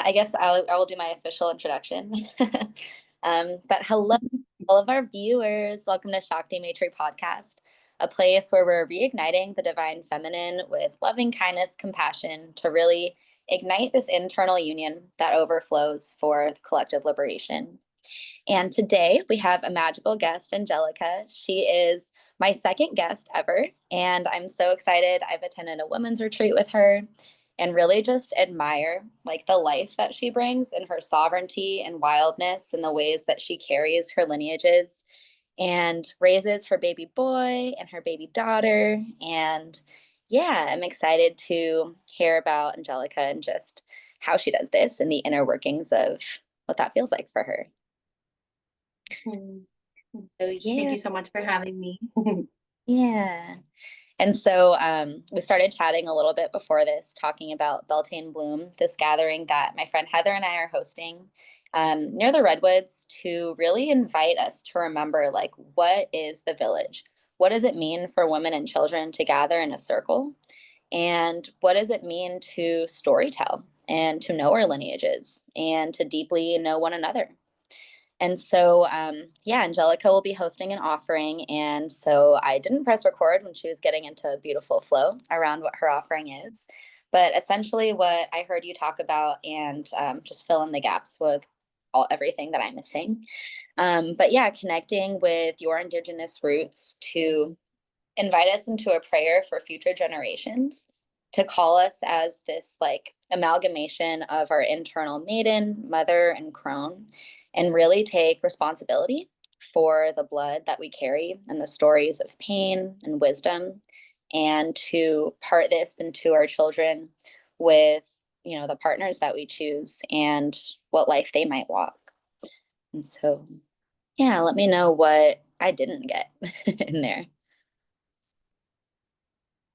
I guess I will do my official introduction. But hello, all of our viewers. Welcome to Shakti Matri Podcast, a place where we're reigniting the divine feminine with loving kindness, compassion to really ignite this internal union that overflows for collective liberation. And today we have a magical guest, Anjelika. She is my second guest ever, and I'm so excited. I've attended a women's retreat with her and really just admire like the life that she brings and her sovereignty and wildness and the ways that she carries her lineages and raises her baby boy and her baby daughter. And yeah, I'm excited to hear about Anjelika and just how she does this and the inner workings of what that feels like for her. Mm. So Thank yeah, you so much for having me. yeah. And so we started chatting a little bit before this, talking about Beltane Bloom, this gathering that my friend Heather and I are hosting near the Redwoods to really invite us to remember, like, what is the village? What does it mean for women and children to gather in a circle? And what does it mean to storytell and to know our lineages and to deeply know one another? And so, yeah, Anjelika will be hosting an offering. And so I didn't press record when she was getting into a beautiful flow around what her offering is. But essentially, what I heard you talk about and just fill in the gaps with everything that I'm missing. But yeah, connecting with your indigenous roots to invite us into a prayer for future generations, to call us as this like amalgamation of our internal maiden, mother, and crone, and really take responsibility for the blood that we carry and the stories of pain and wisdom, and to part this into our children with, you know, the partners that we choose and what life they might walk. And so, yeah, let me know what I didn't get in there.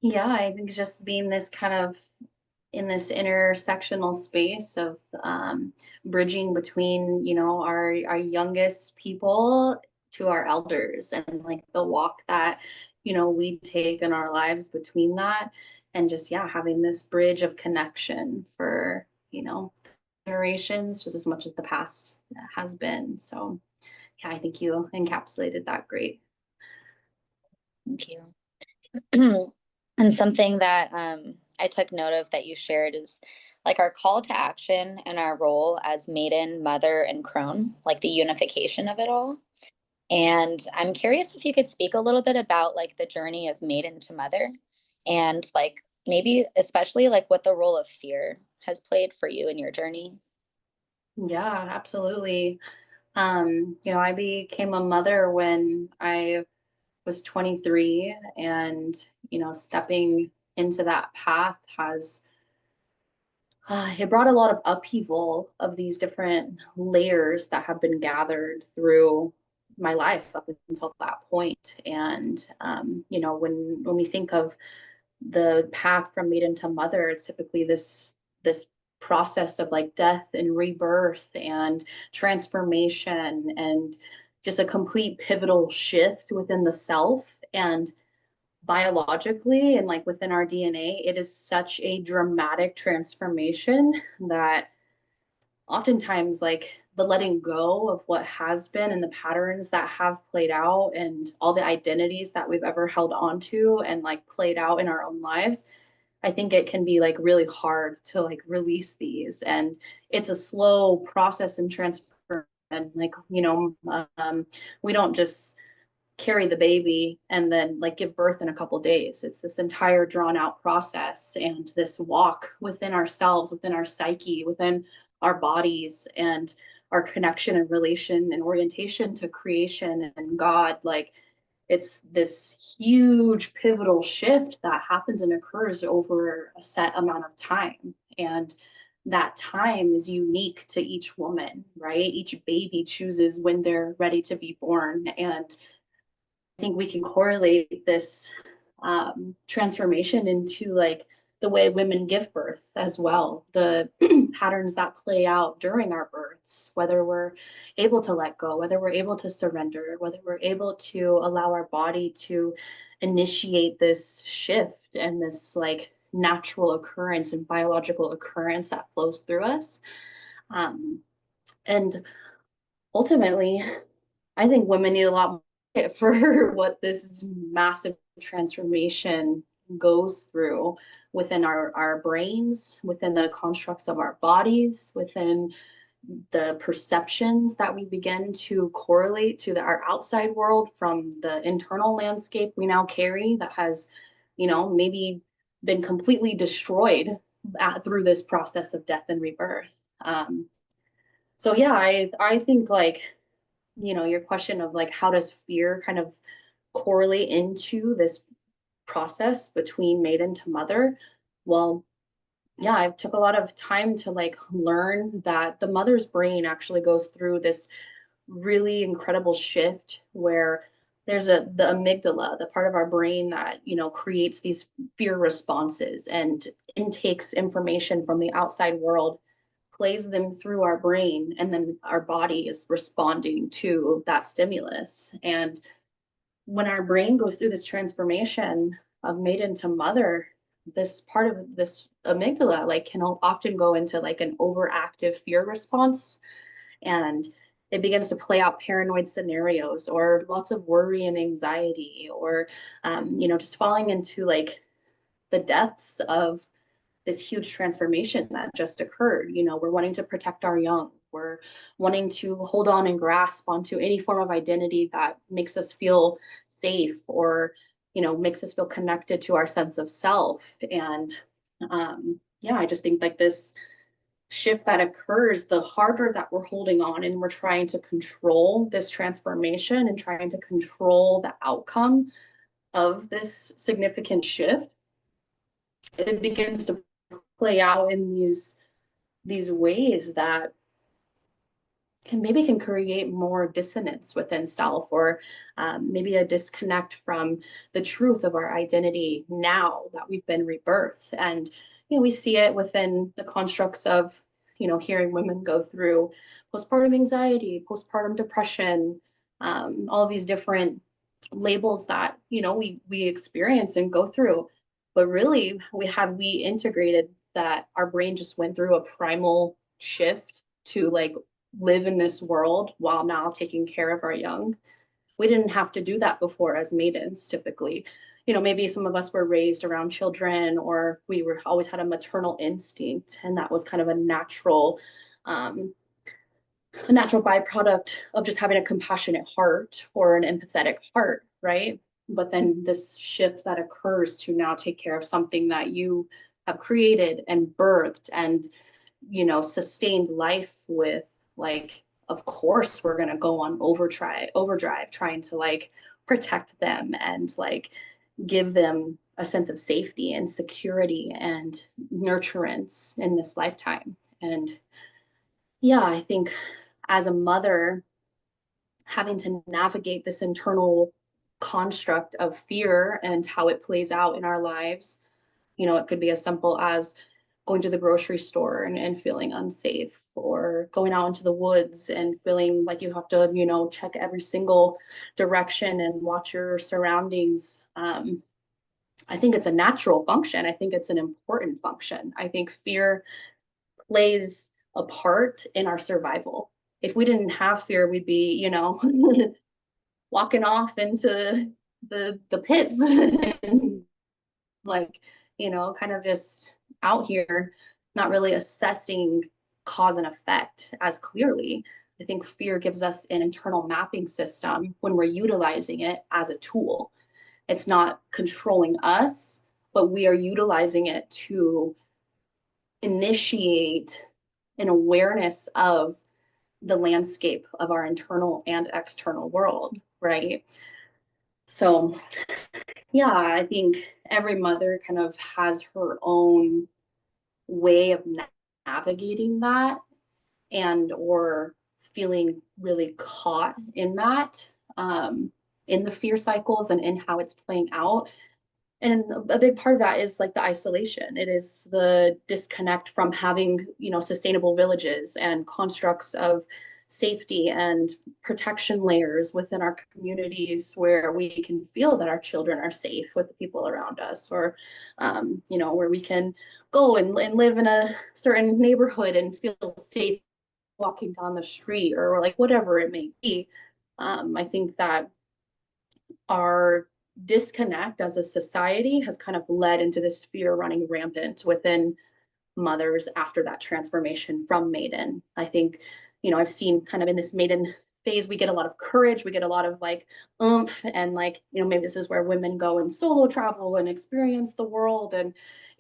Yeah, I think just being this kind of in this intersectional space of bridging between, our youngest people to our elders and like the walk that, we take in our lives between that and just, yeah, having this bridge of connection for, generations just as much as the past has been. So, yeah, I think you encapsulated that great. Thank you. And something that I took note of that you shared is like our call to action and our role as maiden, mother, and crone, like the unification of it all. And I'm curious if you could speak a little bit about like the journey of maiden to mother and like maybe especially like what the role of fear has played for you in your journey. Yeah, absolutely. I became a mother when I was 23, and stepping into that path has it brought a lot of upheaval of these different layers that have been gathered through my life up until that point. And when we think of the path from maiden to mother, it's typically this process of like death and rebirth and transformation and just a complete pivotal shift within the self. And biologically and like within our DNA, it is such a dramatic transformation that oftentimes like the letting go of what has been and the patterns that have played out and all the identities that we've ever held on to and like played out in our own lives, I think it can be like really hard to like release these. And it's a slow process and transfer. And like, we don't just carry the baby and then like give birth in a couple days. It's this entire drawn out process and this walk within ourselves, within our psyche, within our bodies, and our connection and relation and orientation to creation and God. Like it's this huge pivotal shift that happens and occurs over a set amount of time. And that time is unique to each woman, right? Each baby chooses when they're ready to be born. And I think we can correlate this transformation into like the way women give birth as well, the patterns that play out during our births, whether we're able to let go, whether we're able to surrender, whether we're able to allow our body to initiate this shift and this like natural occurrence and biological occurrence that flows through us. And ultimately, I think women need a lot more for what this massive transformation goes through within our brains, within the constructs of our bodies, within the perceptions that we begin to correlate to our outside world from the internal landscape we now carry that has, maybe been completely destroyed through this process of death and rebirth. So yeah, I think like, your question of like, how does fear kind of correlate into this process between maiden to mother? Well, yeah, I took a lot of time to like learn that the mother's brain actually goes through this really incredible shift where there's the amygdala, the part of our brain that, creates these fear responses and intakes information from the outside world, plays them through our brain, and then our body is responding to that stimulus. And when our brain goes through this transformation of maiden to mother, this part of this amygdala like can often go into like an overactive fear response, and it begins to play out paranoid scenarios or lots of worry and anxiety, or just falling into like the depths of this huge transformation that just occurred. We're wanting to protect our young. We're wanting to hold on and grasp onto any form of identity that makes us feel safe, or, makes us feel connected to our sense of self. And yeah, I just think like this shift that occurs, the harder that we're holding on and we're trying to control this transformation and trying to control the outcome of this significant shift, it begins to play out in these ways that can create more dissonance within self, or maybe a disconnect from the truth of our identity now that we've been rebirthed. And we see it within the constructs of hearing women go through postpartum anxiety, postpartum depression, all these different labels that we experience and go through. But really, we integrated that our brain just went through a primal shift to like live in this world while now taking care of our young. We didn't have to do that before as maidens typically. Maybe some of us were raised around children, or we were always had a maternal instinct, and that was kind of um, a natural byproduct of just having a compassionate heart or an empathetic heart, right? But then this shift that occurs to now take care of something that you have created and birthed and sustained life with, like, of course we're going to go on overdrive trying to like protect them and like give them a sense of safety and security and nurturance in this lifetime. And yeah, I think as a mother, having to navigate this internal construct of fear and how it plays out in our lives, it could be as simple as going to the grocery store and feeling unsafe, or going out into the woods and feeling like you have to, check every single direction and watch your surroundings. I think it's a natural function. I think it's an important function. I think fear plays a part in our survival. If we didn't have fear, we'd be, walking off into the pits and like, kind of just out here, not really assessing cause and effect as clearly. I think fear gives us an internal mapping system when we're utilizing it as a tool. It's not controlling us, but we are utilizing it to initiate an awareness of the landscape of our internal and external world, right? So, yeah, I think every mother kind of has her own way of navigating that, and or feeling really caught in that, in the fear cycles and in how it's playing out. And a big part of that is like the isolation. It is the disconnect from having, sustainable villages and constructs of safety and protection layers within our communities where we can feel that our children are safe with the people around us, or, where we can go and live in a certain neighborhood and feel safe walking down the street or like whatever it may be. I think that our disconnect as a society has kind of led into this fear running rampant within mothers after that transformation from maiden. I think, I've seen kind of in this maiden phase, we get a lot of courage, we get a lot of like oomph, and like, maybe this is where women go and solo travel and experience the world and,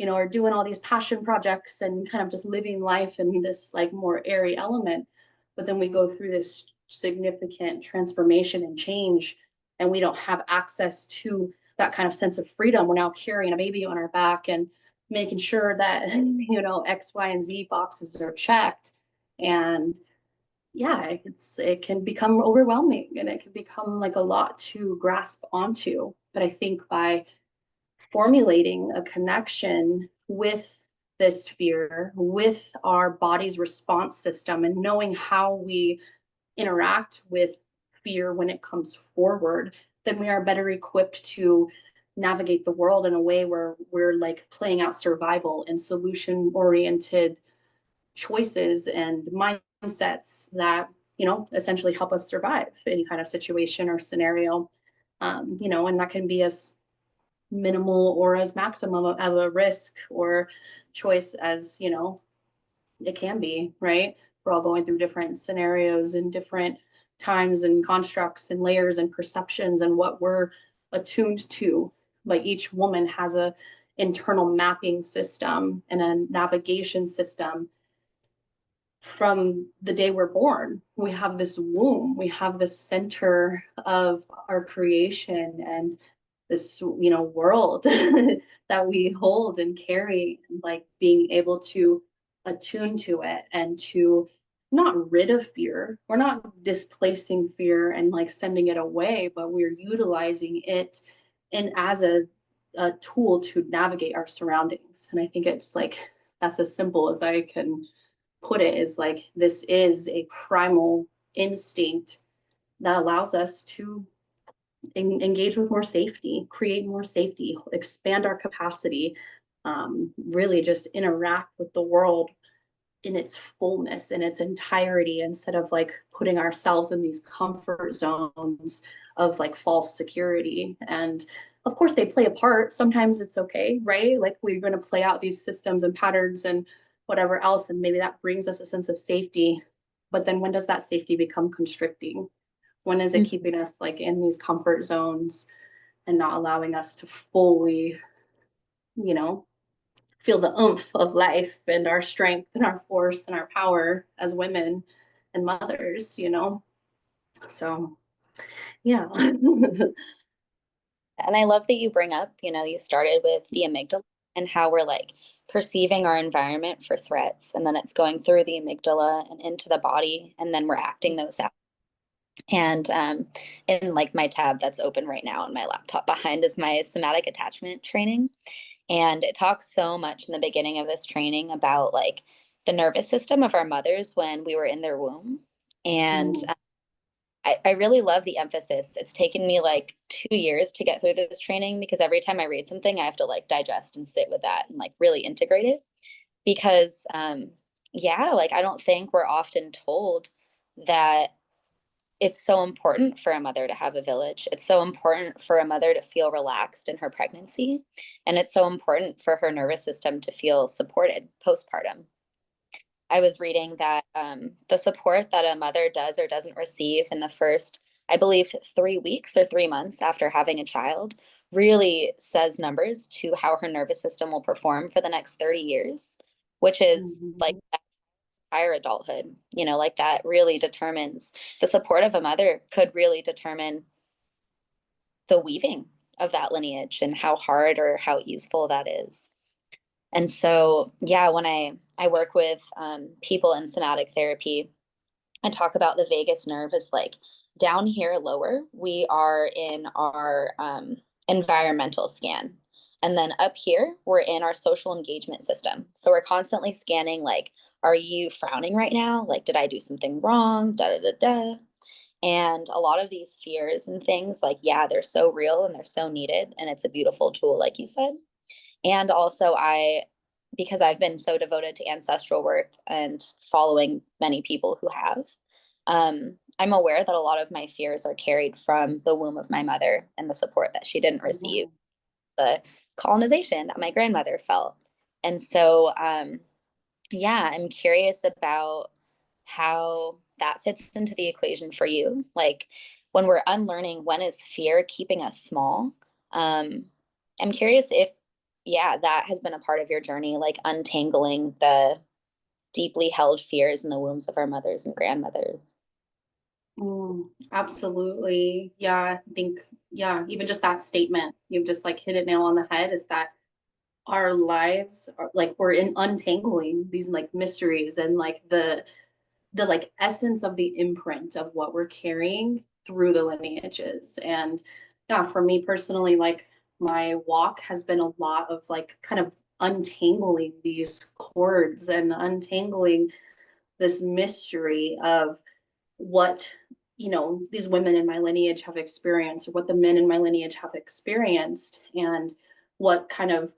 are doing all these passion projects and kind of just living life in this like more airy element. But then we go through this significant transformation and change, and we don't have access to that kind of sense of freedom. We're now carrying a baby on our back and making sure that X, Y, and Z boxes are checked. And yeah, it can become overwhelming, and it can become like a lot to grasp onto. But I think by formulating a connection with this fear, with our body's response system, and knowing how we interact with fear when it comes forward, then we are better equipped to navigate the world in a way where we're like playing out survival and solution oriented choices and mindsets that essentially help us survive any kind of situation or scenario. And that can be as minimal or as maximum of a risk or choice as it can be, right? We're all going through different scenarios and different times and constructs and layers and perceptions and what we're attuned to. But each woman has a internal mapping system and a navigation system from the day we're born. We have this womb, we have this center of our creation and this world that we hold and carry, like being able to attune to it and to not rid of fear. We're not displacing fear and like sending it away, but we're utilizing it and as a tool to navigate our surroundings. And I think it's like that's as simple as I can put it, is like this is a primal instinct that allows us to engage with more safety, create more safety, expand our capacity, really just interact with the world in its fullness, in its entirety, instead of like putting ourselves in these comfort zones of like false security. And of course, they play a part. Sometimes it's okay, right? Like we're going to play out these systems and patterns and whatever else, and maybe that brings us a sense of safety. But then when does that safety become constricting? When is it keeping us like in these comfort zones and not allowing us to fully, you know, feel the oomph of life and our strength and our force and our power as women and mothers? So, yeah. And I love that you bring up, you started with the amygdala and how we're like perceiving our environment for threats. And then it's going through the amygdala and into the body. And then we're acting those out. And in like my tab that's open right now on my laptop behind is my somatic attachment training. And it talks so much in the beginning of this training about like the nervous system of our mothers when we were in their womb. And I really love the emphasis. It's taken me like 2 years to get through this training because every time I read something, I have to like digest and sit with that and like really integrate it. Because, yeah, like I don't think we're often told that it's so important for a mother to have a village. It's so important for a mother to feel relaxed in her pregnancy. And it's so important for her nervous system to feel supported postpartum. I was reading that the support that a mother does or doesn't receive in the first, I believe, 3 weeks or 3 months after having a child really says numbers to how her nervous system will perform for the next 30 years, which is like entire adulthood. Like that really determines the support of a mother could really determine the weaving of that lineage and how hard or how easeful that is. And so, yeah, when I work with people in somatic therapy, I talk about the vagus nerve as like down here lower, we are in our environmental scan. And then up here, we're in our social engagement system. So we're constantly scanning like, are you frowning right now? Like, did I do something wrong? Da da da da. And a lot of these fears and things, like, yeah, they're so real and they're so needed. And it's a beautiful tool, like you said. And also, I because I've been so devoted to ancestral work and following many people who have, I'm aware that a lot of my fears are carried from the womb of my mother and the support that she didn't receive, the colonization that my grandmother felt. And so, yeah, I'm curious about how that fits into the equation for you. Like when we're unlearning, when is fear keeping us small? Um, I'm curious if, yeah, that has been a part of your journey, like untangling the deeply held fears in the wombs of our mothers and grandmothers. Absolutely. Yeah, I think, yeah, even just that statement, you've just like hit it nail on the head is that our lives are like we're in untangling these like mysteries and like the like essence of the imprint of what we're carrying through the lineages. And yeah, for me personally, like my walk has been a lot of like kind of untangling these cords and untangling this mystery of what these women in my lineage have experienced or what the men in my lineage have experienced and what kind of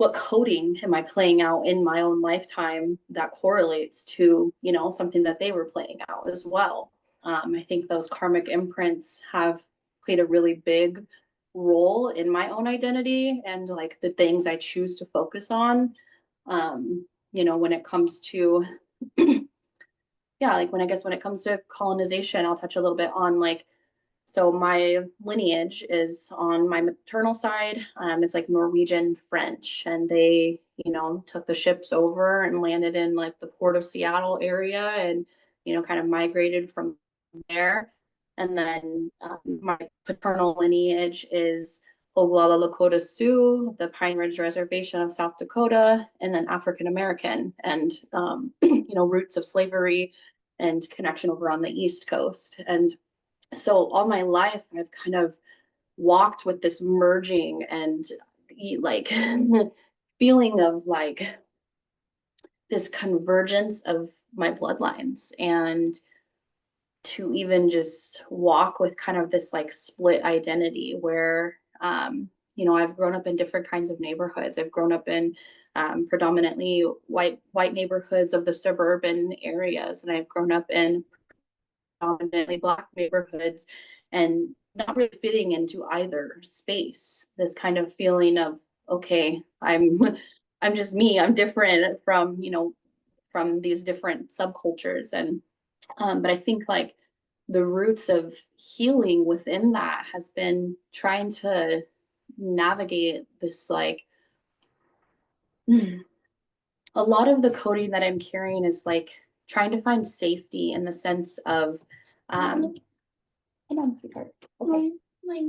what coding am I playing out in my own lifetime that correlates to, something that they were playing out as well. I think those karmic imprints have played a really big role in my own identity and like the things I choose to focus on. When it comes to, yeah, like when it comes to colonization, I'll touch a little bit on like so my lineage is on my maternal side. It's like Norwegian French, and they, took the ships over and landed in like the port of Seattle area, and kind of migrated from there. And then my paternal lineage is Oglala Lakota Sioux, of the Pine Ridge Reservation of South Dakota, and then African American, and roots of slavery and connection over on the East Coast. And so all my life I've kind of walked with this merging and like feeling of like this convergence of my bloodlines and to even just walk with kind of this like split identity where I've grown up in different kinds of neighborhoods. I've grown up in predominantly white neighborhoods of the suburban areas, and I've grown up in predominantly Black neighborhoods and not really fitting into either space. This kind of feeling of, okay, I'm just me. I'm different from, from these different subcultures. And but I think like the roots of healing within that has been trying to navigate this like a lot of the coding that I'm carrying is like trying to find safety in the sense of hold on, sweetheart. Okay. My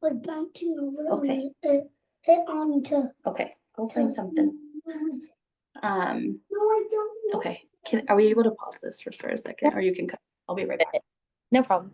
was bouncing over. Okay. Hit onto. Okay, go find something. No, I don't know. Okay. Are we able to pause this for a second? Or you can cut. I'll be right back. No problem.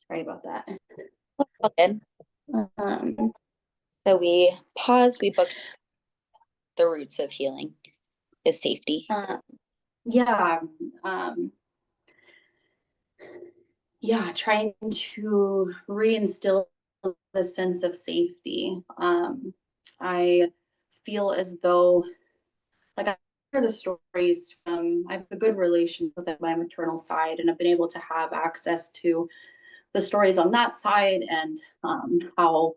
Sorry about that. All good. Um, So we paused, we booked the roots of healing is safety. yeah. Um, yeah, trying to reinstill the sense of safety. I feel as though, like, I hear the stories from, I have a good relation with my maternal side, and I've been able to have access to the stories on that side, and how,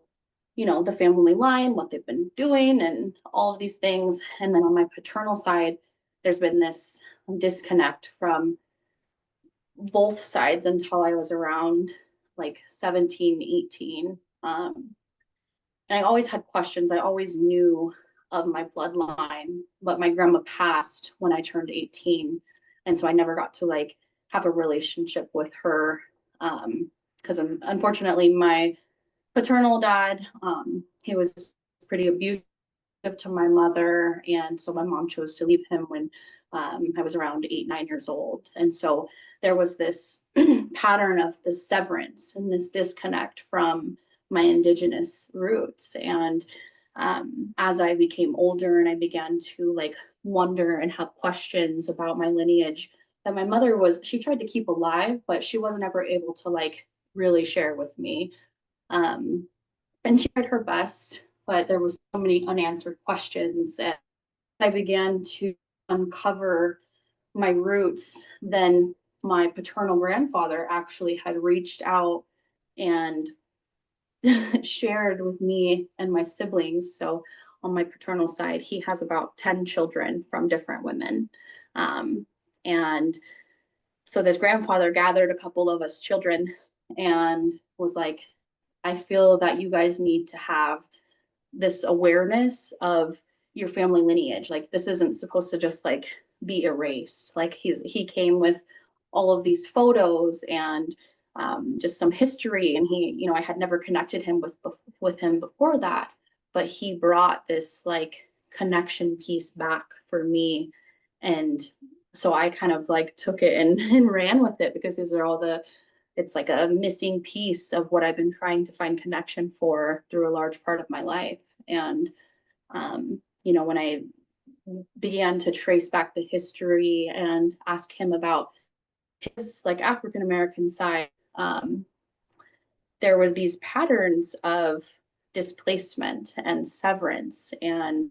the family line, what they've been doing, and all of these things. And then on my paternal side, there's been this disconnect from both sides until I was around like 17, 18. And I always had questions. I always knew of my bloodline, but my grandma passed when I turned 18. And so I never got to like have a relationship with her. Because unfortunately, my paternal dad, he was pretty abusive to my mother. And so my mom chose to leave him when I was around 8, 9 years old. And so there was this pattern of the severance and this disconnect from my indigenous roots. And as I became older and I began to like wonder and have questions about my lineage that my mother she tried to keep alive, but she wasn't ever able to like really share with me. And she tried her best, but there was so many unanswered questions. And I began to uncover my roots. Then my paternal grandfather actually had reached out and shared with me and my siblings. So on my paternal side, he has about 10 children from different women. And so this grandfather gathered a couple of us children and was like, I feel that you guys need to have this awareness of your family lineage. Like, this isn't supposed to just like be erased. Like, he came with all of these photos and just some history, and I had never connected him with him before that, but he brought this like connection piece back for me. And so I kind of like took it and ran with it, because these are all it's like a missing piece of what I've been trying to find connection for through a large part of my life. And, when I began to trace back the history and ask him about his like African American side, there was these patterns of displacement and severance and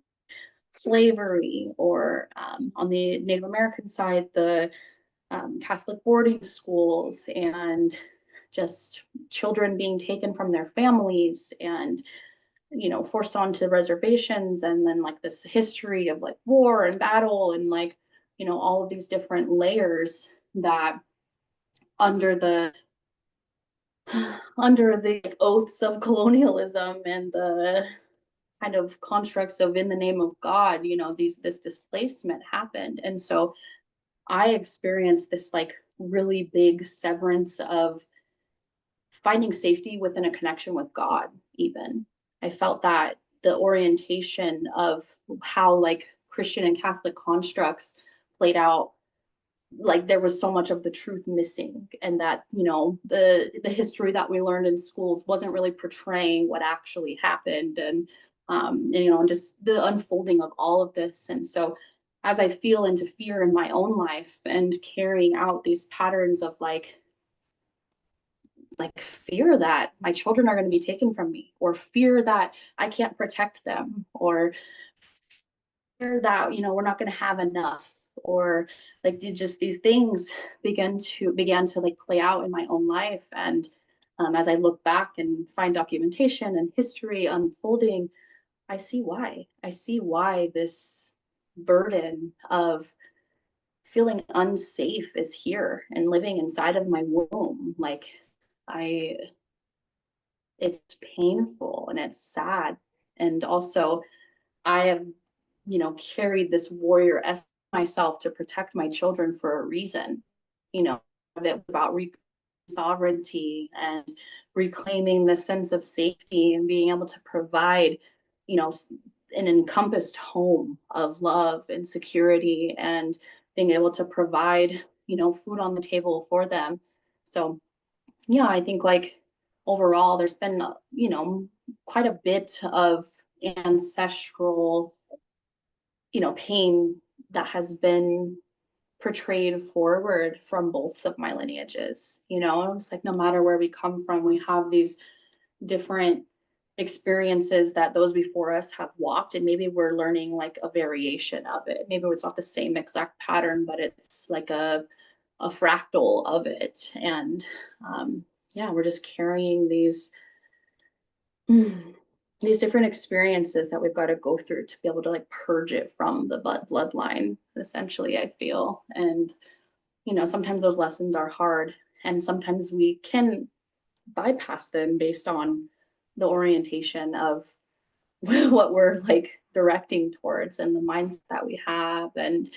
slavery, or on the Native American side, the Catholic boarding schools, and just children being taken from their families and forced onto reservations, and then like this history of like war and battle, and like all of these different layers that under the like, oaths of colonialism and the kind of constructs of in the name of God, this displacement happened. And so I experienced this like really big severance of finding safety within a connection with God. Even I felt that the orientation of how like Christian and Catholic constructs played out, like there was so much of the truth missing, and that the history that we learned in schools wasn't really portraying what actually happened. And just the unfolding of all of this. And so as I feel into fear in my own life and carrying out these patterns of like fear that my children are going to be taken from me, or fear that I can't protect them, or fear that we're not going to have enough, or like just these things began to like play out in my own life. And as I look back and find documentation and history unfolding, I see why this burden of feeling unsafe is here and living inside of my womb. Like, I it's painful and it's sad. And also I have, carried this warrior essence myself to protect my children for a reason. It about sovereignty and reclaiming the sense of safety and being able to provide, an encompassed home of love and security, and being able to provide, food on the table for them. So yeah, I think like overall there's been, quite a bit of ancestral, pain that has been portrayed forward from both of my lineages. It's like no matter where we come from, we have these different experiences that those before us have walked, and maybe we're learning like a variation of it. Maybe it's not the same exact pattern, but it's like a fractal of it. And yeah, we're just carrying these different experiences that we've got to go through to be able to like purge it from the bloodline, essentially, I feel. And sometimes those lessons are hard, and sometimes we can bypass them based on the orientation of what we're like directing towards and the minds that we have, and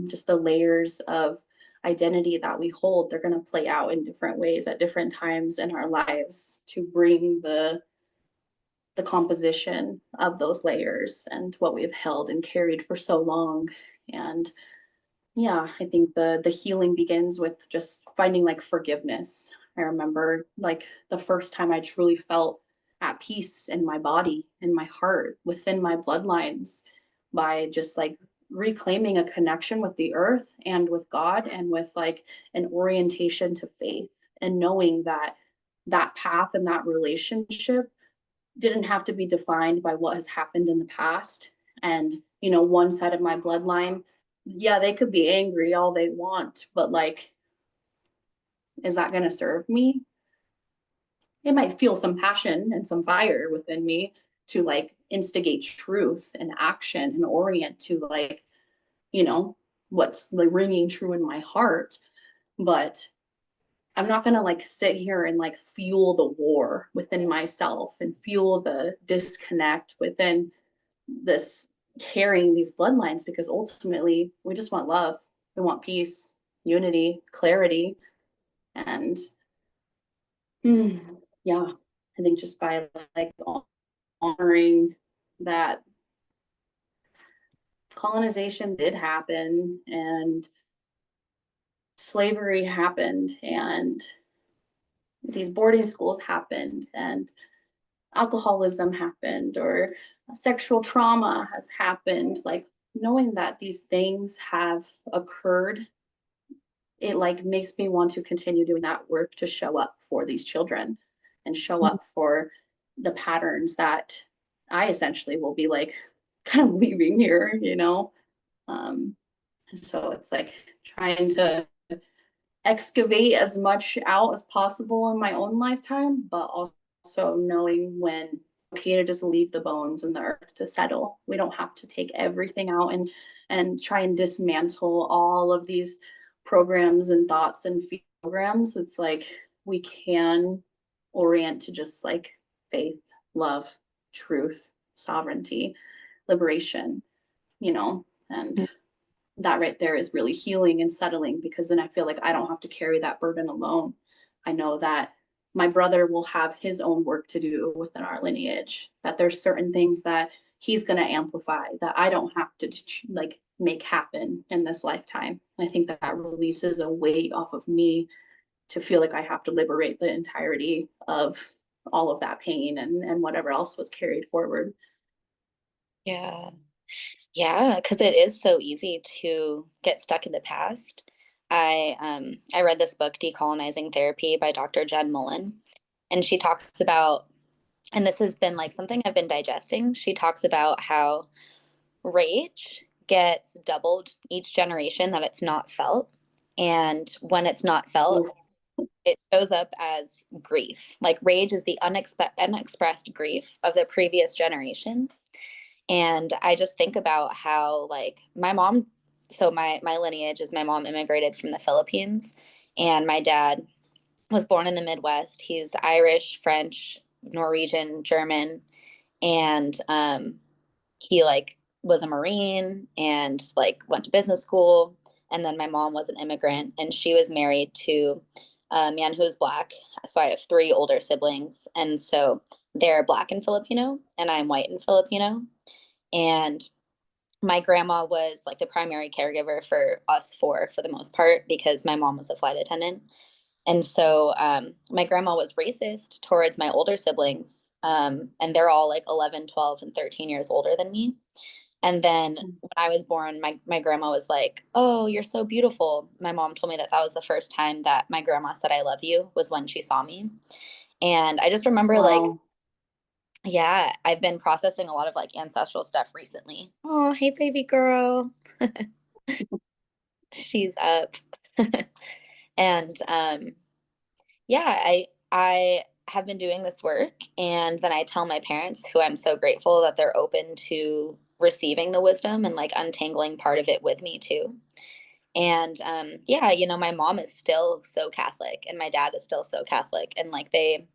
just the layers of identity that we hold. They're going to play out in different ways at different times in our lives to bring the composition of those layers and what we've held and carried for so long. And yeah, I think the healing begins with just finding like forgiveness. I remember like the first time I truly felt at peace in my body, in my heart, within my bloodlines, by just like reclaiming a connection with the earth and with God, and with like an orientation to faith, and knowing that that path and that relationship didn't have to be defined by what has happened in the past. And one side of my bloodline, yeah, they could be angry all they want, but like, is that going to serve me? It might feel some passion and some fire within me to like instigate truth and action and orient to like, you know what's like ringing true in my heart. But I'm not going to like sit here and like fuel the war within myself and fuel the disconnect within this, carrying these bloodlines, because ultimately we just want love. We want peace, unity, clarity. And yeah, I think just by like honoring that colonization did happen, and slavery happened, and these boarding schools happened, and alcoholism happened, or sexual trauma has happened, like knowing that these things have occurred, it like makes me want to continue doing that work to show up for these children and show up for the patterns that I essentially will be like kind of leaving here. um so it's like trying to excavate as much out as possible in my own lifetime, but also knowing when okay to just leave the bones in the earth to settle. We don't have to take everything out and try and dismantle all of these programs and thoughts and programs. It's like we can orient to just like faith, love, truth, sovereignty, liberation, and that right there is really healing and settling, because then I feel like I don't have to carry that burden alone. I know that my brother will have his own work to do within our lineage, that there's certain things that he's going to amplify that I don't have to like make happen in this lifetime. And I think that that releases a weight off of me to feel like I have to liberate the entirety of all of that pain and whatever else was carried forward. Yeah. Yeah, because it is so easy to get stuck in the past. I read this book, Decolonizing Therapy by Dr. Jen Mullen, and she talks about, and this has been like something I've been digesting. She talks about how rage gets doubled each generation that it's not felt. And when it's not felt, Ooh. it shows up as grief. Like rage is the unexpressed grief of the previous generation. And I just think about how like my mom, so my lineage is my mom immigrated from the Philippines, and my dad was born in the Midwest. He's Irish, French, Norwegian, German, and he like was a Marine and like went to business school. And then my mom was an immigrant, and she was married to a man who was Black. So I have three older siblings, and so they're Black and Filipino, and I'm white and Filipino. And my grandma was like the primary caregiver for us four for the most part, because my mom was a flight attendant. And so my grandma was racist towards my older siblings. And they're all like 11, 12, and 13 years older than me. And then when I was born, my grandma was like, "Oh, you're so beautiful." My mom told me that that was the first time that my grandma said, "I love you," was when she saw me. And I just remember like, Wow. yeah, I've been processing a lot of like ancestral stuff recently. Oh, hey, baby girl. She's up. And yeah, I have been doing this work, and then I tell my parents, who I'm so grateful that they're open to receiving the wisdom and like untangling part of it with me too. And yeah, you know, my mom is still so Catholic and my dad is still so Catholic, and like they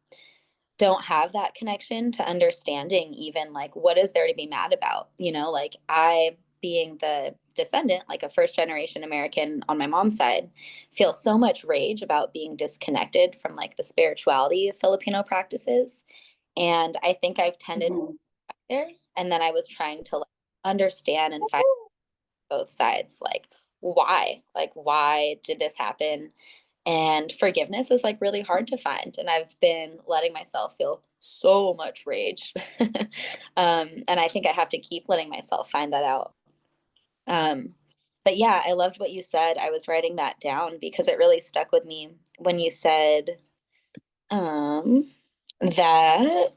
don't have that connection to understanding even like what is there to be mad about, you know, like I being the descendant, like a first generation American on my mom's side, feel so much rage about being disconnected from like the spirituality of Filipino practices. And I think I've tended Mhm. there, and then I was trying to like understand and find both sides, like why did this happen? And forgiveness is like really hard to find, and I've been letting myself feel so much rage. And I think I have to keep letting myself find that out. um, but yeah, I loved what you said. I was writing that down because it really stuck with me when you said um, that,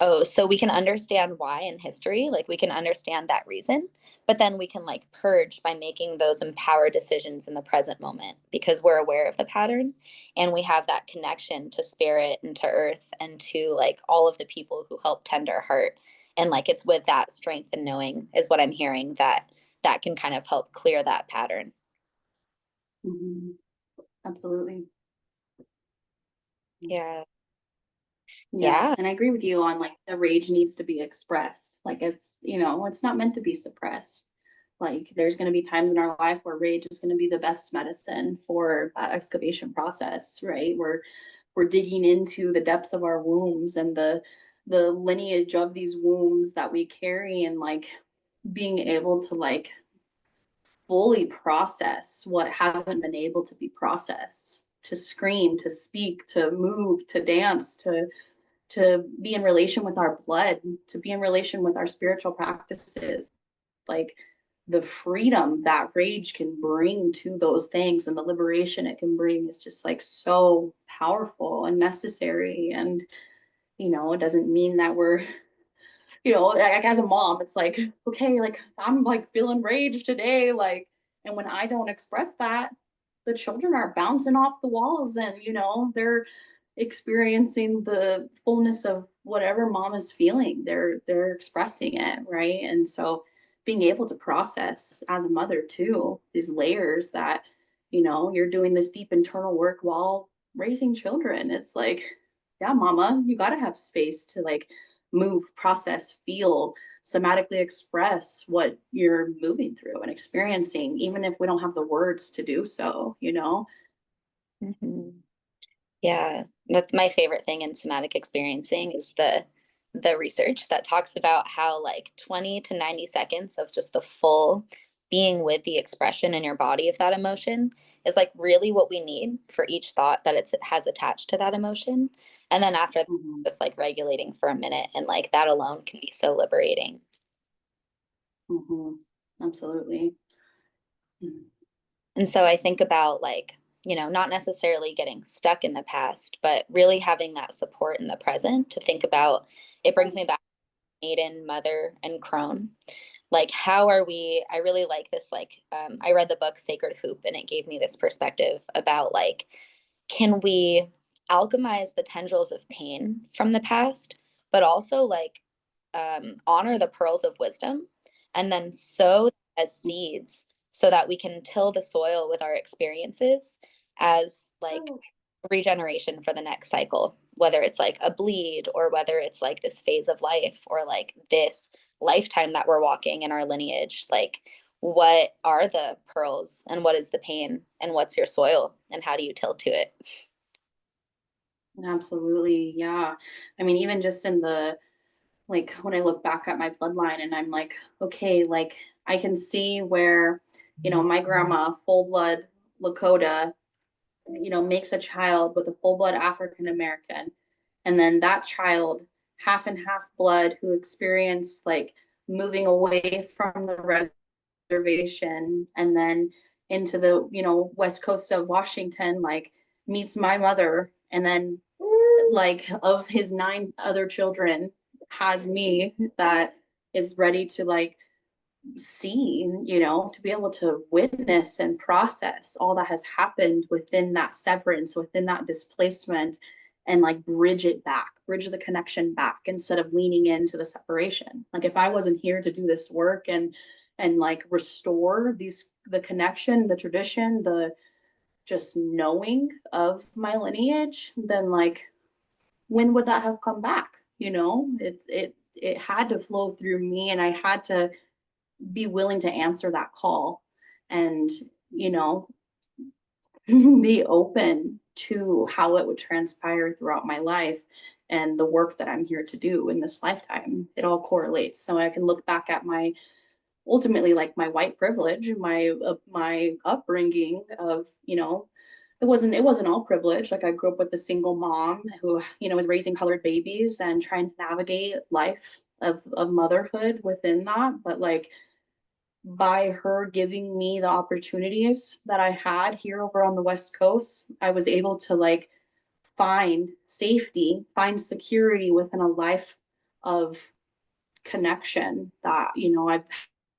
oh, so we can understand why in history, like we can understand that reason, but then we can like purge by making those empowered decisions in the present moment because we're aware of the pattern, and we have that connection to spirit and to earth and to like all of the people who help tend our heart. And like it's with that strength and knowing is what I'm hearing, that that can kind of help clear that pattern. Mhm. Absolutely. Yeah. Yeah, Yeah. and I agree with you on like the rage needs to be expressed. Like it's, it's not meant to be suppressed. Like there's going to be times in our life where rage is going to be the best medicine for that excavation process, right? We're digging into the depths of our wombs and the lineage of these wombs that we carry, and like being able to like fully process what hasn't been able to be processed, to scream, to speak, to move, to dance, to be in relation with our blood, to be in relation with our spiritual practices. Like the freedom that rage can bring to those things and the liberation it can bring is just like so powerful and necessary. And, it doesn't mean that we're, like as a mom, it's like, okay, like I'm like feeling rage today. Like, and when I don't express that, the children are bouncing off the walls, and they're experiencing the fullness of whatever mom is feeling. They're expressing it, right? And so being able to process as a mother too, these layers that, you're doing this deep internal work while raising children. It's like, yeah, mama, you got to have space to like move, process, feel, somatically express what you're moving through and experiencing, even if we don't have the words to do so. Mhm. Yeah, that's my favorite thing in somatic experiencing is the research that talks about how like 20 to 90 seconds of just the full being with the expression in your body of that emotion is like really what we need for each thought that it has attached to that emotion. And then after that, Mm-hmm. just like regulating for a minute, and like that alone can be so liberating. Mm-hmm. Absolutely. Mm-hmm. And so I think about like, you know, not necessarily getting stuck in the past, but really having that support in the present to think about. It brings me back to maiden, mother, and crone. Like, how are we? I really like this. Like, I read the book Sacred Hoop, and it gave me this perspective about like, can we alchemize the tendrils of pain from the past, but also like honor the pearls of wisdom, and then sow as seeds so that we can till the soil with our experiences as like regeneration for the next cycle, whether it's like a bleed or whether it's like this phase of life or like this lifetime that we're walking in our lineage. Like, what are the pearls and what is the pain and what's your soil and how do you till to it? Absolutely. Yeah. I mean, even just in the, like, when I look back at my bloodline and I'm like, okay, like, I can see where, my grandma, full blood Lakota, makes a child with a full blood African American. And then that child, half and half blood, who experienced like moving away from the reservation and then into the, west coast of Washington, like meets my mother And then like of his 9 other children has me that is ready to like see, to be able to witness and process all that has happened within that severance, within that displacement, and like bridge it back, bridge the connection back instead of leaning into the separation. Like if I wasn't here to do this work and like restore the connection, the tradition, the just knowing of my lineage, then like when would that have come back? It had to flow through me, and I had to be willing to answer that call and you know be open to how it would transpire throughout my life and the work that I'm here to do in this lifetime. It all correlates, so I can look back at my ultimately like my white privilege, my upbringing of it wasn't all privilege. Like I grew up with a single mom who was raising colored babies and trying to navigate life of motherhood within that, but like by her giving me the opportunities that I had here over on the West Coast, I was able to like find safety, find security within a life of connection that, I've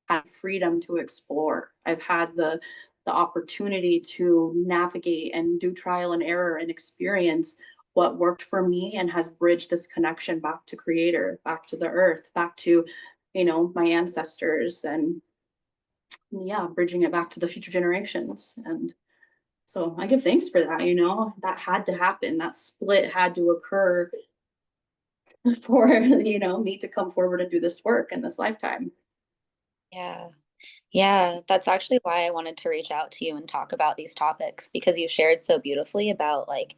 had freedom to explore. I've had the opportunity to navigate and do trial and error and experience what worked for me and has bridged this connection back to creator, back to the earth, back to, my ancestors, and yeah, bridging it back to the future generations. And so I give thanks for that, that had to happen. That split had to occur for, me to come forward and do this work in this lifetime. Yeah. Yeah, that's actually why I wanted to reach out to you and talk about these topics because you shared so beautifully about like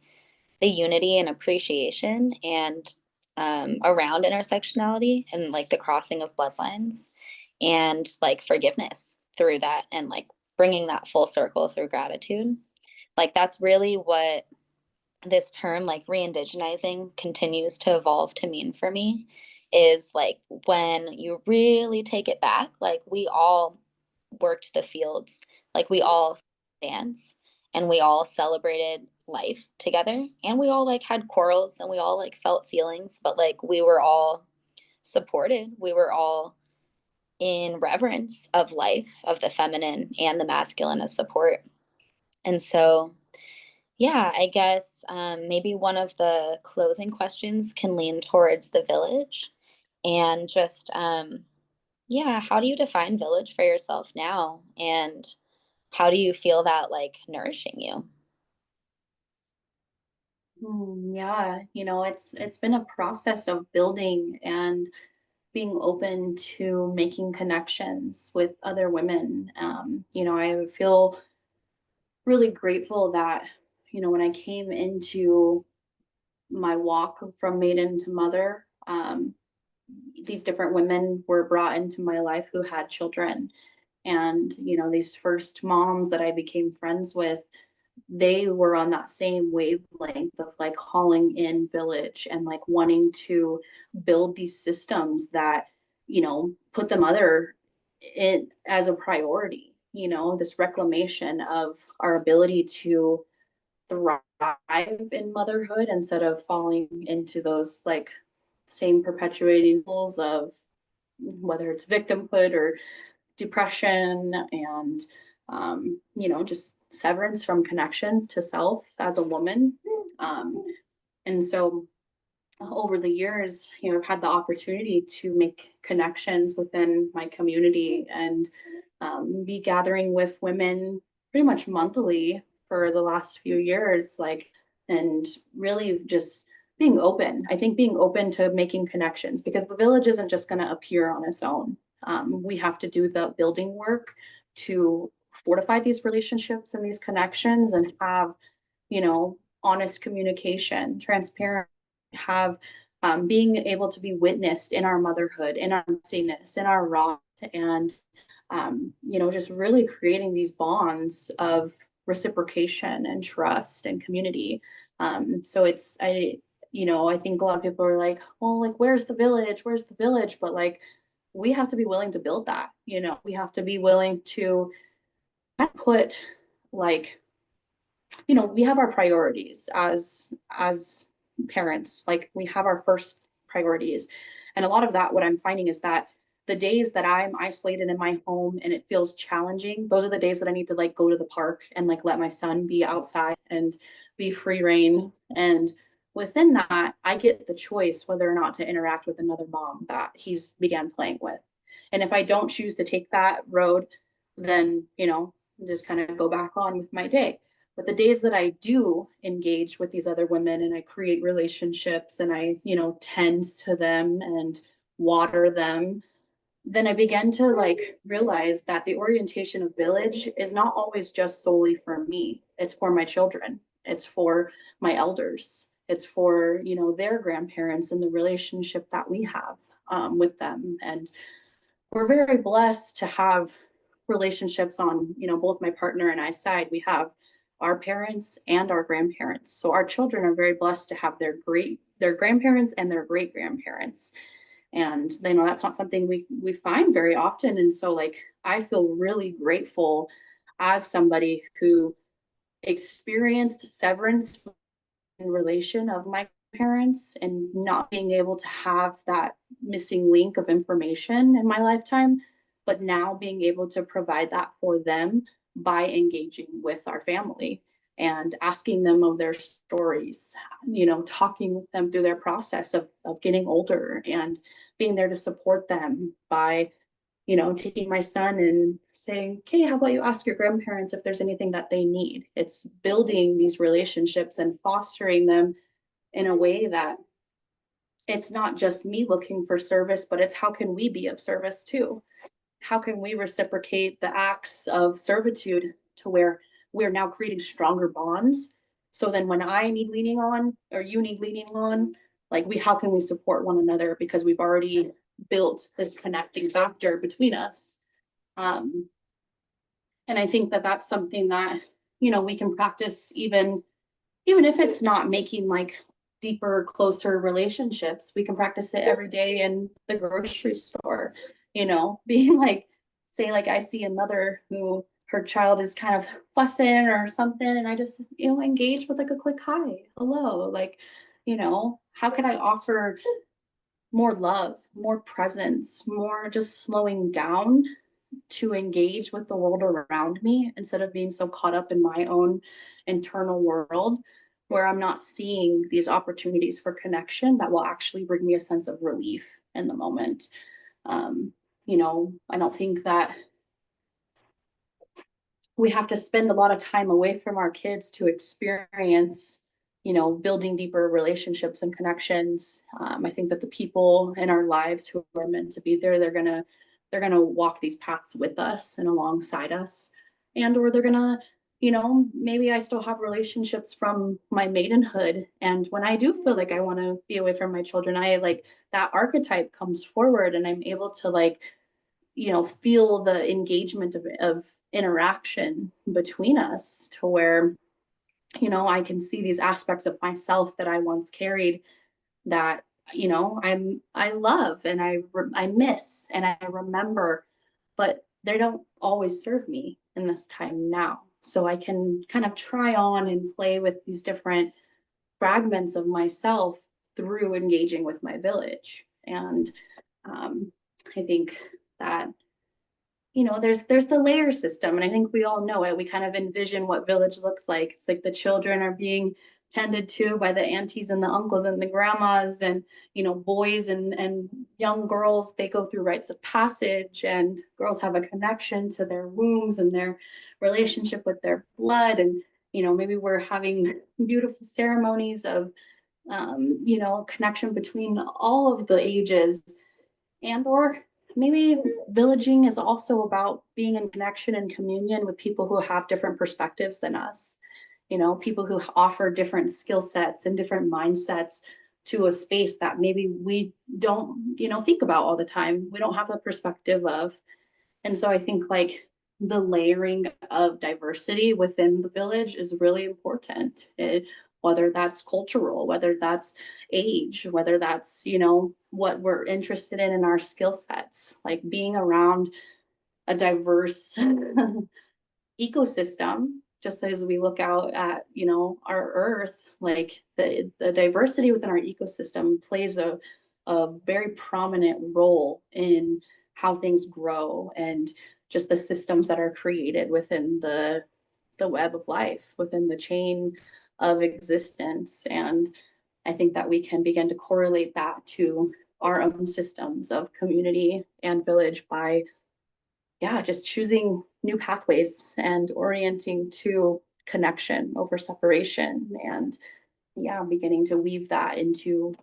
the unity and appreciation and around intersectionality and like the crossing of bloodlines and like forgiveness through that and like bringing that full circle through gratitude. Like that's really what this term like re-indigenizing continues to evolve to mean for me is like when you really take it back, like we all worked the fields, like we all dance and we all celebrated life together and we all like had quarrels and we all like felt feelings, but like we were all supported. We were all in reverence of life, of the feminine and the masculine as support. And so yeah, I guess maybe one of the closing questions can lean towards the village and just, yeah, how do you define village for yourself now? And how do you feel that like nourishing you? Yeah, it's been a process of building and being open to making connections with other women. I feel really grateful that, when I came into my walk from maiden to mother, these different women were brought into my life who had children. And, these first moms that I became friends with, they were on that same wavelength of like calling in village and like wanting to build these systems that, put the mother in as a priority, this reclamation of our ability to thrive in motherhood instead of falling into those like same perpetuating rules of whether it's victimhood or depression and just severance from connection to self as a woman. And so over the years, I've had the opportunity to make connections within my community and be gathering with women pretty much monthly for the last few years, like, and really just being open. I think being open to making connections because the village isn't just going to appear on its own. We have to do the building work to fortify these relationships and these connections and have, honest communication, transparent, have being able to be witnessed in our motherhood, in our messiness, in our raw, and just really creating these bonds of reciprocation and trust and community. So I think a lot of people are like, well, like, where's the village? Where's the village? But like, we have to be willing to build that. We have to be willing to put like we have our priorities as parents. Like we have our first priorities. And a lot of that, what I'm finding is that the days that I'm isolated in my home and it feels challenging, those are the days that I need to like go to the park and like let my son be outside and be free reign. And within that, I get the choice whether or not to interact with another mom that he's began playing with. And if I don't choose to take that road, then, just kind of go back on with my day. But the days that I do engage with these other women and I create relationships and I, tend to them and water them, then I began to like realize that the orientation of village is not always just solely for me. It's for my children. It's for my elders. It's for, their grandparents and the relationship that we have with them. And we're very blessed to have relationships on, both my partner and I's side. We have our parents and our grandparents. So our children are very blessed to have their grandparents and their great grandparents. And they know that's not something we find very often. And so like I feel really grateful as somebody who experienced severance in relation of my parents and not being able to have that missing link of information in my lifetime, but now being able to provide that for them by engaging with our family and asking them of their stories, talking with them through their process of getting older and being there to support them by taking my son and saying, okay, how about you ask your grandparents if there's anything that they need? It's building these relationships and fostering them in a way that it's not just me looking for service, but it's how can we be of service too? How can we reciprocate the acts of servitude to where we're now creating stronger bonds? So then when I need leaning on or you need leaning on, like how can we support one another because we've already built this connecting factor between us. Um, and I think that that's something that, we can practice even if it's not making like deeper, closer relationships, we can practice it every day in the grocery store, being like, say, like I see a mother who her child is kind of fussing or something, and I just, engage with like a quick hi, hello, like, how can I offer more love, more presence, more just slowing down to engage with the world around me instead of being so caught up in my own internal world where I'm not seeing these opportunities for connection that will actually bring me a sense of relief in the moment. Um, I don't think that we have to spend a lot of time away from our kids to experience building deeper relationships and connections. I think that the people in our lives who are meant to be there, they're gonna walk these paths with us and alongside us, or they're gonna, maybe I still have relationships from my maidenhood, and when I do feel like I want to be away from my children, I like that archetype comes forward, and I'm able to like feel the engagement of interaction between us to where I can see these aspects of myself that I once carried that I love and I miss and I remember, but they don't always serve me in this time now. So I can kind of try on and play with these different fragments of myself through engaging with my village. And I think that there's the layer system, and I think we all know it. We kind of envision what village looks like. It's like the children are being tended to by the aunties and the uncles and the grandmas, and boys and young girls, they go through rites of passage, and girls have a connection to their wombs and their relationship with their blood, and maybe we're having beautiful ceremonies of connection between all of the ages, or maybe villaging is also about being in connection and communion with people who have different perspectives than us, people who offer different skill sets and different mindsets to a space that maybe we don't, think about all the time. We don't have the perspective of. And so I think like the layering of diversity within the village is really important. Whether that's cultural, whether that's age, whether that's, what we're interested in our skill sets, like being around a diverse ecosystem just as we look out at, our earth, like the diversity within our ecosystem plays a very prominent role in how things grow and just the systems that are created within the web of life, within the chain of existence. And I think that we can begin to correlate that to our own systems of community and village by, yeah, just choosing new pathways and orienting to connection over separation. And yeah, beginning to weave that into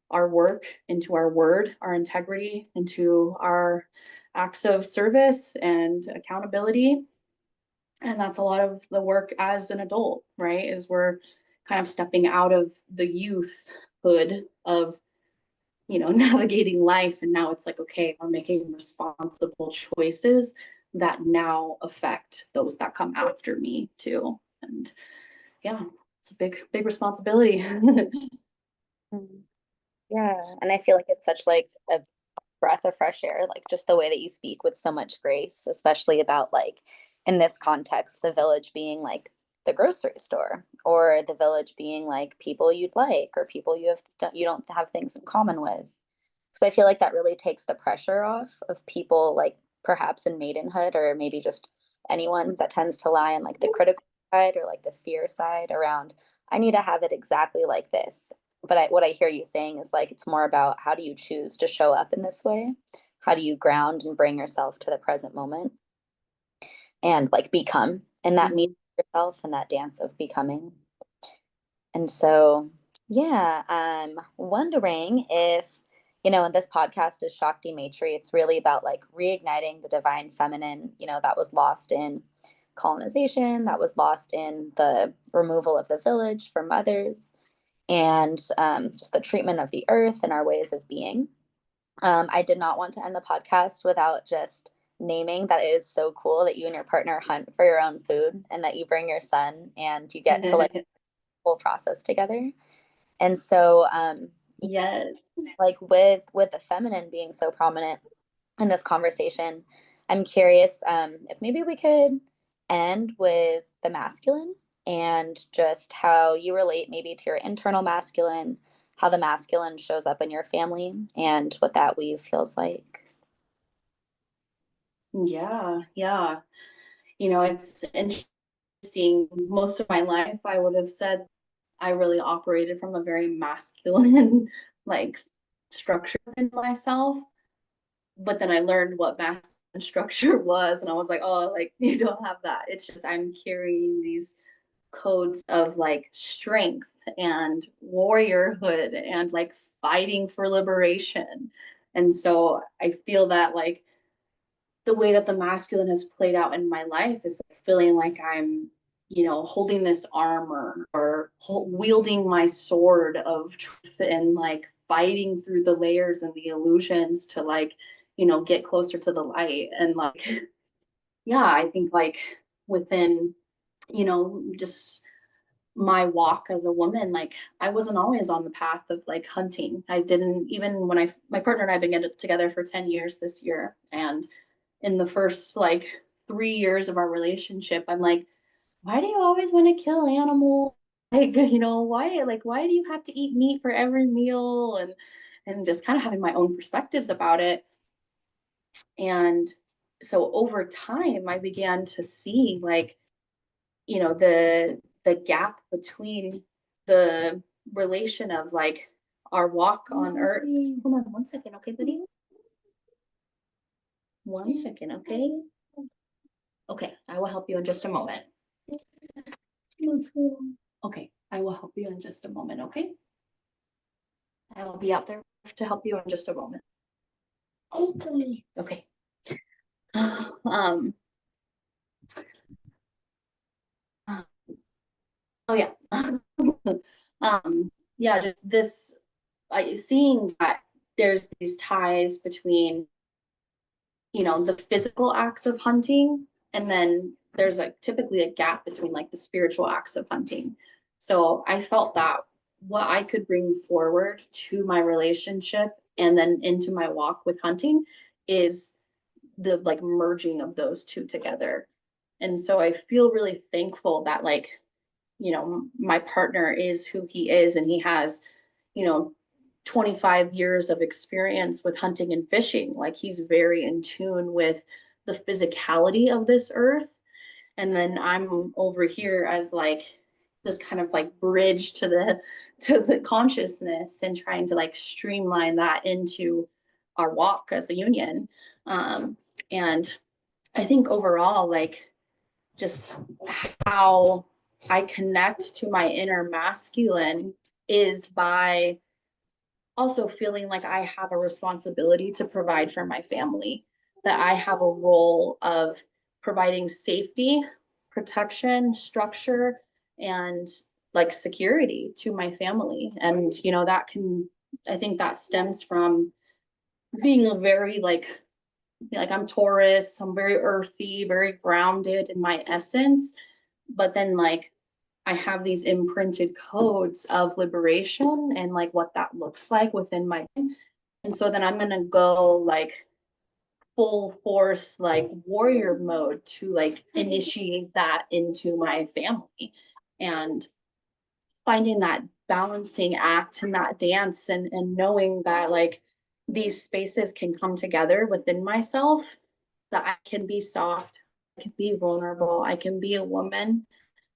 our work, into our word, our integrity, into our acts of service and accountability. And that's a lot of the work as an adult, right? Is we're kind of stepping out of the youthhood of, navigating life. And now it's like, okay, we're making responsible choices that now affect those that come after me too. And yeah, it's a big responsibility. Mm. Yeah, and I feel like it's such like a breath of fresh air, like just the way that you speak with so much grace, especially about like in this context, the village being like the grocery store, or the village being like people you'd like, or people you don't have things in common with. Because I feel like that really takes the pressure off of people like perhaps in maidenhood, or maybe just anyone that tends to lie on like the critical side or like the fear side around, I need to have it exactly like this. But what I hear you saying is like it's more about how do you choose to show up in this way? How do you ground and bring yourself to the present moment and like become in that meeting yourself and that dance of becoming? And so, yeah, I'm wondering if, and this podcast is Shakti Matri, it's really about like reigniting the divine feminine, that was lost in colonization, that was lost in the removal of the village for mothers, and just the treatment of the earth and our ways of being. I did not want to end the podcast without just naming that it is so cool that you and your partner hunt for your own food and that you bring your son and you get to like whole process together. And so Yes. like with the feminine being so prominent in this conversation, I'm curious if maybe we could end with the masculine and just how you relate maybe to your internal masculine, how the masculine shows up in your family, and what that weave feels like. Yeah, yeah. It's interesting. Most of my life, I would have said I really operated from a very masculine, like structure in myself. But then I learned what masculine structure was, and I was like, oh, like you don't have that. It's just I'm carrying these codes of like strength and warriorhood and like fighting for liberation. And so I feel that like the way that the masculine has played out in my life is like feeling like I'm, holding this armor or wielding my sword of truth and like fighting through the layers and the illusions to like, get closer to the light. And like, yeah, I think like within, just my walk as a woman, like I wasn't always on the path of like hunting. I didn't, even when my partner and I have been together for 10 years this year. And in the first like 3 years of our relationship, I'm like, why do you always want to kill animals? Like, why do you have to eat meat for every meal? And just kind of having my own perspectives about it. And so over time, I began to see like, the gap between the relation of like our walk on earth. Hold on 1 second, okay, Lydia? 1 second, okay? Okay, I will help you in just a moment. Okay, I will help you in just a moment, okay? I will be out there to help you in just a moment. Okay. Okay. Um, oh yeah. Yeah, just this, seeing that there's these ties between, the physical acts of hunting, and then there's like typically a gap between like the spiritual acts of hunting. So I felt that what I could bring forward to my relationship and then into my walk with hunting is the like merging of those two together. And so I feel really thankful that like, my partner is who he is, and he has, you know, 25 years of experience with hunting and fishing. Like he's very in tune with the physicality of this earth. And then I'm over here as like this kind of like bridge to the consciousness, and trying to like streamline that into our walk as a union. And I think overall, like just how I connect to my inner masculine is by also feeling like I have a responsibility to provide for my family, that I have a role of providing safety, protection, structure, and like security to my family. And, that can, I think that stems from being a very like I'm Taurus, I'm very earthy, very grounded in my essence. But then like I have these imprinted codes of liberation and like what that looks like within my, and so then I'm gonna go like full force like warrior mode to like initiate that into my family, and finding that balancing act and that dance, and knowing that like these spaces can come together within myself, that I can be soft, I can be vulnerable, I can be a woman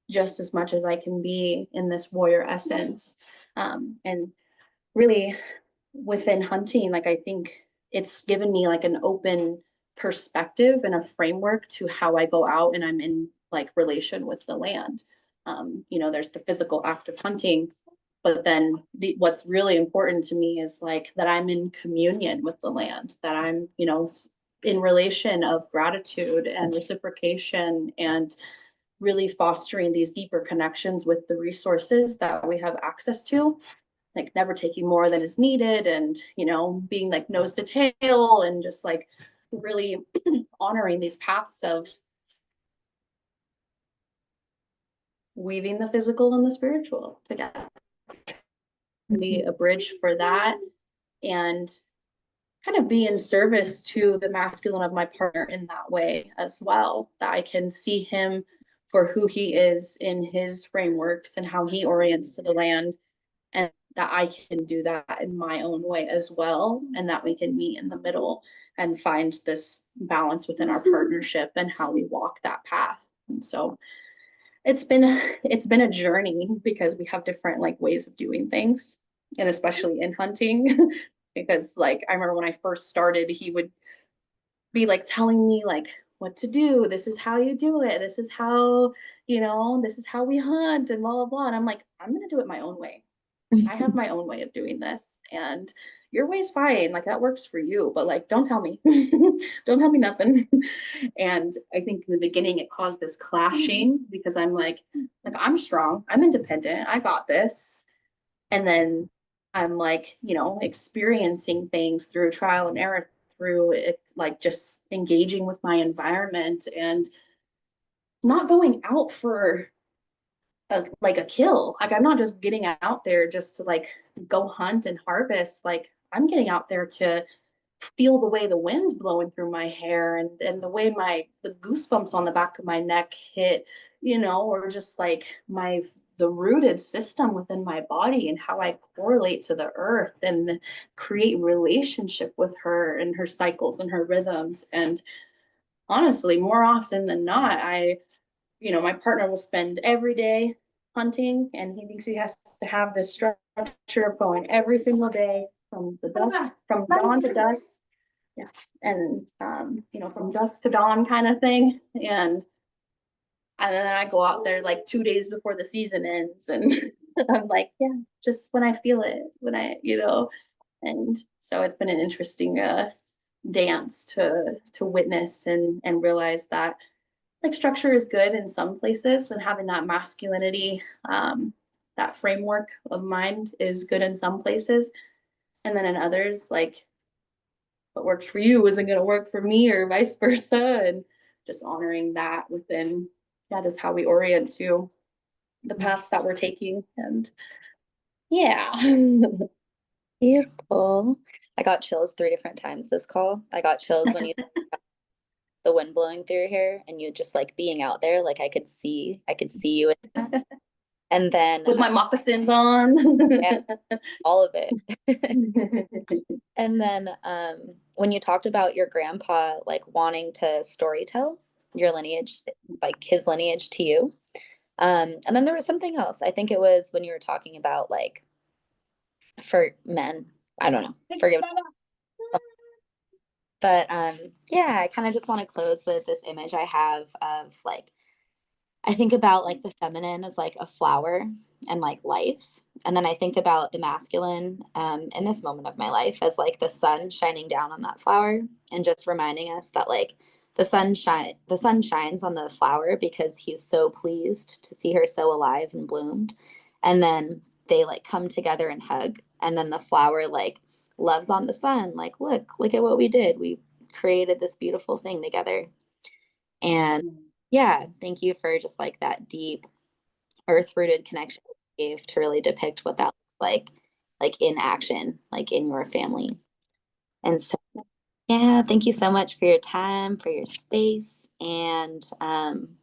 just as much as I can be in this warrior essence. And really within hunting, like I think it's given me like an open perspective and a framework to how I go out and I'm in like relation with the land. There's the physical act of hunting, but then what's really important to me is like that I'm in communion with the land, that I'm, in relation of gratitude and reciprocation, and really fostering these deeper connections with the resources that we have access to, like never taking more than is needed, and being like nose to tail, and just like really honoring these paths of weaving the physical and the spiritual together, be a bridge for that, and kind of be in service to the masculine of my partner in that way as well, that I can see him for who he is in his frameworks and how he orients to the land, and that I can do that in my own way as well, and that we can meet in the middle and find this balance within our partnership and how we walk that path. And so it's been a journey, because we have different like ways of doing things, and especially in hunting because like I remember when I first started, he would be like telling me like what to do. This is how you do it. This is how, this is how we hunt, and blah blah blah. And I'm like, I'm gonna do it my own way. I have my own way of doing this, and your way's fine. Like that works for you, but like, don't tell me, don't tell me nothing. And I think in the beginning it caused this clashing, because I'm like I'm strong, I'm independent, I got this. And then I'm like, experiencing things through trial and error, through it, like just engaging with my environment and not going out for like a kill. Like I'm not just getting out there just to like go hunt and harvest. Like I'm getting out there to feel the way the wind's blowing through my hair, and the way the goosebumps on the back of my neck hit, or just like the rooted system within my body, and how I correlate to the earth and create relationship with her and her cycles and her rhythms. And honestly, more often than not, my partner will spend every day hunting, and he thinks he has to have this structure of going every single day from dawn to dusk. Yeah. And, from dusk to dawn kind of thing. And then I go out there like 2 days before the season ends, and I'm like, yeah, just when I feel it, and so it's been an interesting, dance to witness and realize that like structure is good in some places, and having that masculinity, that framework of mind is good in some places, and then in others, like what works for you isn't going to work for me, or vice versa. And just honoring that within, that is how we orient to the paths that we're taking. And yeah. Beautiful. I got chills 3 different times this call. I got chills when you the wind blowing through your hair and you just like being out there, like I could see you in that. And then With my moccasins on. yeah, all of it. And then when you talked about your grandpa like wanting to storytell your lineage, like his lineage to you. And then there was something else. I think it was when you were talking about like for men. I don't know. Forgive me. But yeah, I kind of just want to close with this image I have of like I think about like the feminine as like a flower and like life. And then I think about the masculine in this moment of my life as like the sun shining down on that flower and just reminding us that like the sun shines on the flower because he's so pleased to see her so alive and bloomed. And then they like come together and hug. And then the flower like loves on the sun, like, look at what we did. We created this beautiful thing together. And yeah, thank you for just like that deep earth rooted connection you gave to really depict what that looks like in action, like in your family. And so, yeah, thank you so much for your time, for your space. And I'm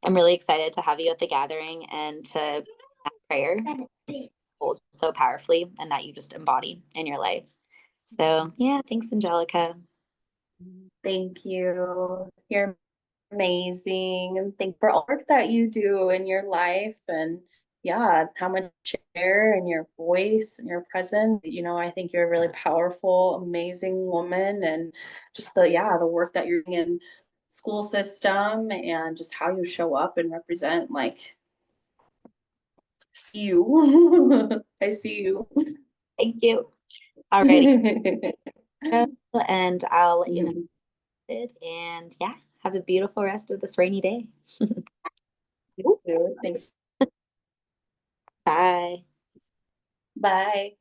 really excited to have you at the gathering and to that prayer hold so powerfully and that you just embody in your life. So, yeah, thanks, Anjelika. Thank you. You're amazing. And thank you for all the work that you do in your life and yeah, how much you share and your voice and your presence. I think you're a really powerful, amazing woman and just the work that you're doing in school system and just how you show up and represent like see you. I see you. Thank you. Alrighty. And I'll let you know. And yeah, have a beautiful rest of this rainy day. You too. Thanks. Bye. Bye.